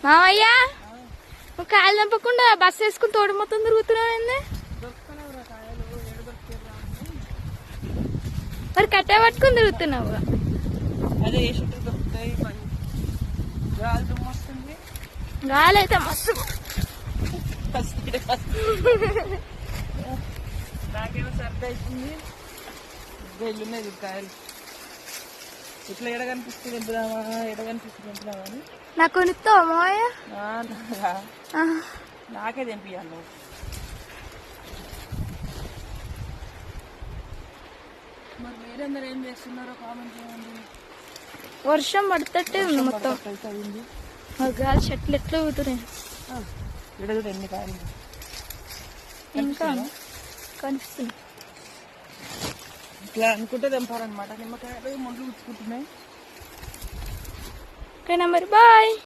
మామయ్య నువ్వు కాయలు చంపకుండా బస్సు వేసుకుని తోడు మొత్తం తిరుగుతున్నావు ఏంది? మరి కట్టే పట్టుకుని తిరుగుతున్నావు. అదే దొరుకుతాయి. గాలి అయితే మస్తు. నాకేమో సర్ది అవుతుంది. ఉన్నాయి కాయలు ఇట్లా ఎడ కనిపిస్తుంది ఎంపుదామా ఎడ కనిపిస్తుంది ఎంపుదామా అని. నాకు కొనిస్తావా మామయ్య? నాకే తెంపియాలి నువ్వు. మరి మీరందరూ ఏం చేస్తున్నారో కామెంట్ చేయండి. వర్షం పడుతట్టే ఉంది మొత్తం. గాలి చెట్లు ఎట్లా ఊగుతున్నాయి. ఇక్కడ కూడా ఎన్ని కాయలు ఇంకా కనిపిస్తుంది. ఇట్లా అనుకుంటే తెంపాలన్నమాట. నిమ్మకాయలు ముందు ఉచ్చుకుంటున్నాయి. ఓకేనా మరి బాయ్.